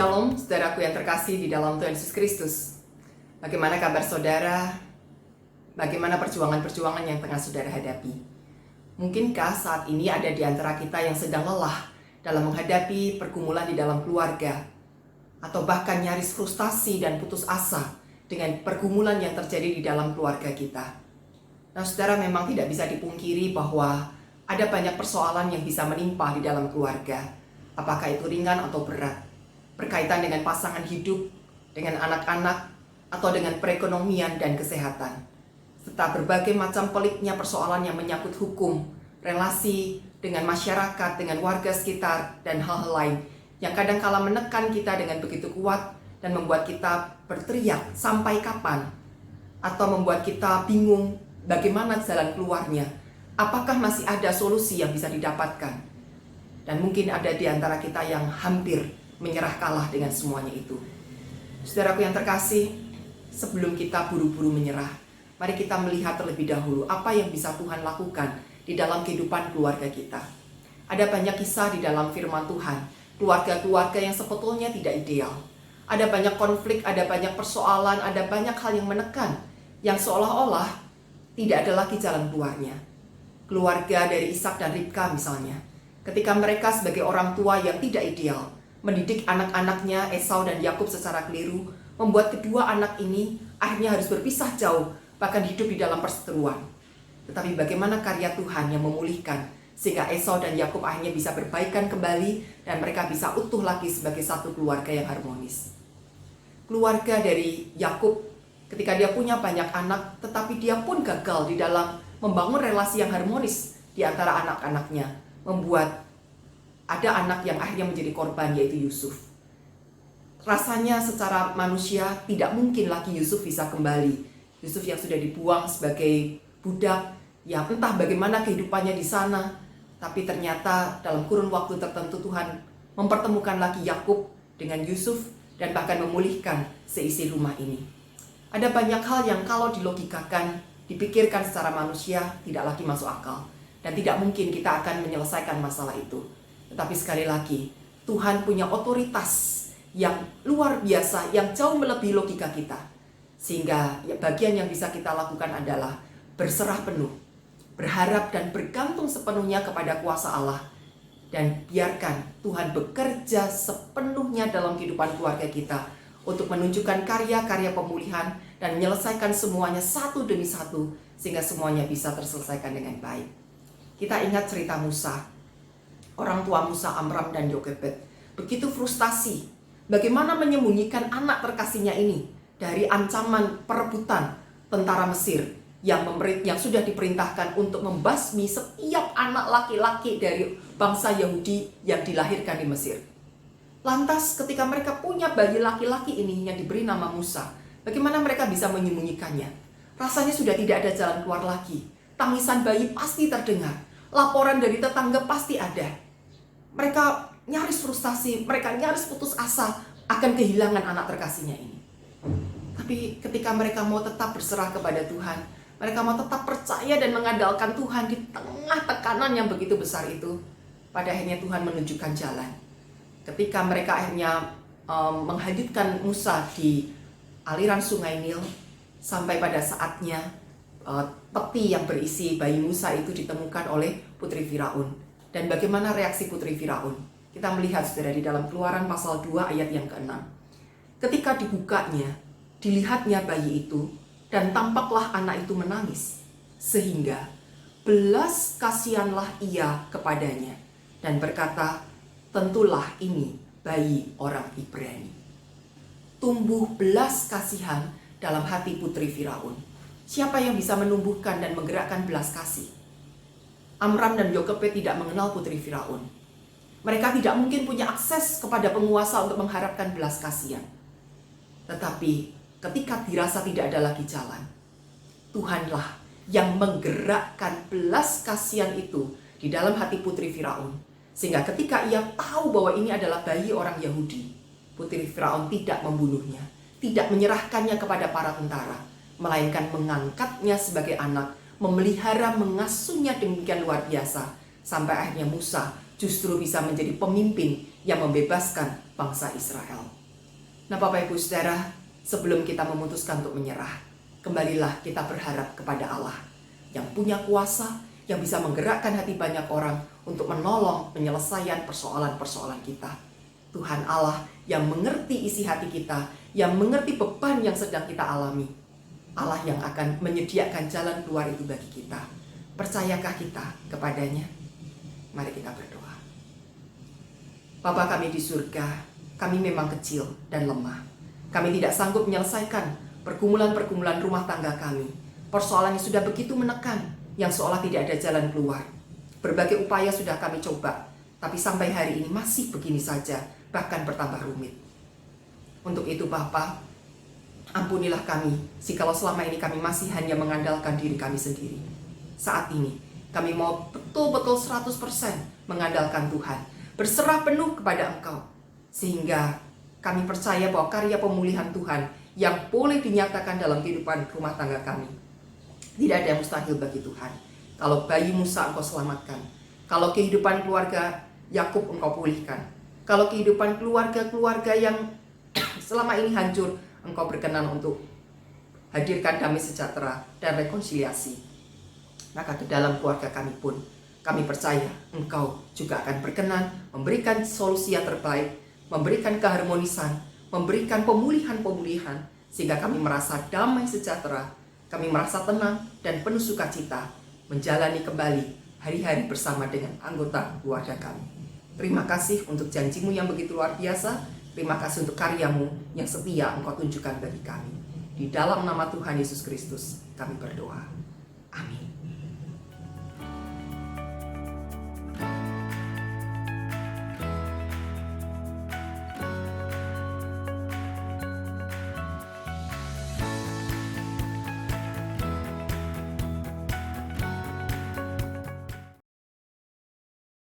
Shalom, saudaraku yang terkasih di dalam Tuhan Yesus Kristus. Bagaimana kabar saudara? Bagaimana perjuangan-perjuangan yang tengah saudara hadapi? Mungkinkah saat ini ada di antara kita yang sedang lelah dalam menghadapi pergumulan di dalam keluarga, atau bahkan nyaris frustasi dan putus asa dengan pergumulan yang terjadi di dalam keluarga kita? Nah, saudara, memang tidak bisa dipungkiri bahwa ada banyak persoalan yang bisa menimpa di dalam keluarga. Apakah itu ringan atau berat, berkaitan dengan pasangan hidup, dengan anak-anak, atau dengan perekonomian dan kesehatan, serta berbagai macam peliknya persoalan yang menyangkut hukum, relasi dengan masyarakat, dengan warga sekitar, dan hal-hal lain yang kadangkala menekan kita dengan begitu kuat dan membuat kita berteriak sampai kapan, atau membuat kita bingung bagaimana jalan keluarnya. Apakah masih ada solusi yang bisa didapatkan? Dan mungkin ada di antara kita yang hampir menyerah kalah dengan semuanya itu. Saudaraku yang terkasih, sebelum kita buru-buru menyerah, mari kita melihat terlebih dahulu apa yang bisa Tuhan lakukan di dalam kehidupan keluarga kita. Ada banyak kisah di dalam firman Tuhan, keluarga-keluarga yang sebetulnya tidak ideal. Ada banyak konflik, ada banyak persoalan, ada banyak hal yang menekan, yang seolah-olah tidak ada lagi jalan keluarnya. Keluarga dari Ishak dan Ribka misalnya, ketika mereka sebagai orang tua yang tidak ideal, mendidik anak-anaknya Esau dan Yakub secara keliru, membuat kedua anak ini akhirnya harus berpisah jauh, bahkan hidup di dalam perseteruan. Tetapi bagaimana karya Tuhan yang memulihkan, sehingga Esau dan Yakub akhirnya bisa berbaikan kembali, dan mereka bisa utuh lagi sebagai satu keluarga yang harmonis. Keluarga dari Yakub, ketika dia punya banyak anak, tetapi dia pun gagal di dalam membangun relasi yang harmonis di antara anak-anaknya, membuat ada anak yang akhirnya menjadi korban, yaitu Yusuf. Rasanya secara manusia tidak mungkin lagi Yusuf bisa kembali. Yusuf yang sudah dibuang sebagai budak, yang entah bagaimana kehidupannya di sana, tapi ternyata dalam kurun waktu tertentu Tuhan mempertemukan lagi Yakub dengan Yusuf dan bahkan memulihkan seisi rumah ini. Ada banyak hal yang kalau dilogikakan, dipikirkan secara manusia tidak lagi masuk akal. Dan tidak mungkin kita akan menyelesaikan masalah itu. Tetapi sekali lagi, Tuhan punya otoritas yang luar biasa, yang jauh melebihi logika kita. Sehingga bagian yang bisa kita lakukan adalah berserah penuh, berharap dan bergantung sepenuhnya kepada kuasa Allah. Dan biarkan Tuhan bekerja sepenuhnya dalam kehidupan keluarga kita, untuk menunjukkan karya-karya pemulihan dan menyelesaikan semuanya satu demi satu, sehingga semuanya bisa terselesaikan dengan baik. Kita ingat cerita Musa, orang tua Musa, Amram dan Yokebed, begitu frustasi bagaimana menyembunyikan anak terkasihnya ini dari ancaman perebutan tentara Mesir yang sudah diperintahkan untuk membasmi setiap anak laki-laki dari bangsa Yahudi yang dilahirkan di Mesir. Lantas ketika mereka punya bayi laki-laki ini yang diberi nama Musa, bagaimana mereka bisa menyembunyikannya? Rasanya sudah tidak ada jalan keluar lagi. Tangisan bayi pasti terdengar. Laporan dari tetangga pasti ada. Mereka nyaris frustasi, mereka nyaris putus asa akan kehilangan anak terkasihnya ini. Tapi ketika mereka mau tetap berserah kepada Tuhan, mereka mau tetap percaya dan mengandalkan Tuhan di tengah tekanan yang begitu besar itu, pada akhirnya Tuhan menunjukkan jalan. Ketika mereka akhirnya menghanyutkan Musa di aliran sungai Nil, sampai pada saatnya peti yang berisi bayi Musa itu ditemukan oleh putri Firaun. Dan bagaimana reaksi putri Firaun? Kita melihat saudara di dalam Keluaran pasal 2 ayat yang ke-6. Ketika dibukanya, dilihatnya bayi itu, dan tampaklah anak itu menangis, sehingga belas kasihanlah ia kepadanya, dan berkata, tentulah ini bayi orang Ibrani. Tumbuh belas kasihan dalam hati putri Firaun. Siapa yang bisa menumbuhkan dan menggerakkan belas kasih? Amram dan Yokebed tidak mengenal putri Firaun. Mereka tidak mungkin punya akses kepada penguasa untuk mengharapkan belas kasihan. Tetapi ketika dirasa tidak ada lagi jalan, Tuhanlah yang menggerakkan belas kasihan itu di dalam hati putri Firaun. Sehingga ketika ia tahu bahwa ini adalah bayi orang Yahudi, putri Firaun tidak membunuhnya, tidak menyerahkannya kepada para tentara, melainkan mengangkatnya sebagai anak, memelihara, mengasuhnya demikian luar biasa, sampai akhirnya Musa justru bisa menjadi pemimpin yang membebaskan bangsa Israel. Nah Bapak Ibu Saudara, sebelum kita memutuskan untuk menyerah, kembalilah kita berharap kepada Allah yang punya kuasa, yang bisa menggerakkan hati banyak orang untuk menolong penyelesaian persoalan-persoalan kita. Tuhan Allah yang mengerti isi hati kita, yang mengerti beban yang sedang kita alami. Allah yang akan menyediakan jalan keluar itu bagi kita. Percayakah kita kepadanya? Mari kita berdoa. Bapa kami di surga, kami memang kecil dan lemah. Kami tidak sanggup menyelesaikan pergumulan-pergumulan rumah tangga kami. Persoalan yang sudah begitu menekan, yang seolah tidak ada jalan keluar. Berbagai upaya sudah kami coba, tapi sampai hari ini masih begini saja, bahkan bertambah rumit. Untuk itu Bapa, ampunilah kami, jikalau selama ini kami masih hanya mengandalkan diri kami sendiri. Saat ini, kami mau betul-betul 100% mengandalkan Tuhan, berserah penuh kepada Engkau, sehingga kami percaya bahwa karya pemulihan Tuhan yang boleh dinyatakan dalam kehidupan rumah tangga kami. Tidak ada yang mustahil bagi Tuhan. Kalau bayi Musa Engkau selamatkan, kalau kehidupan keluarga Yakub Engkau pulihkan, kalau kehidupan keluarga-keluarga yang selama ini hancur, Engkau berkenan untuk hadirkan damai sejahtera dan rekonsiliasi. Maka ke dalam keluarga kami pun, kami percaya Engkau juga akan berkenan memberikan solusi yang terbaik, memberikan keharmonisan, memberikan pemulihan-pemulihan, sehingga kami merasa damai sejahtera, kami merasa tenang dan penuh sukacita, menjalani kembali hari-hari bersama dengan anggota keluarga kami. Terima kasih untuk janji-Mu yang begitu luar biasa. Terima kasih untuk karya-Mu yang setia Engkau tunjukkan bagi kami. Di dalam nama Tuhan Yesus Kristus kami berdoa. Amin.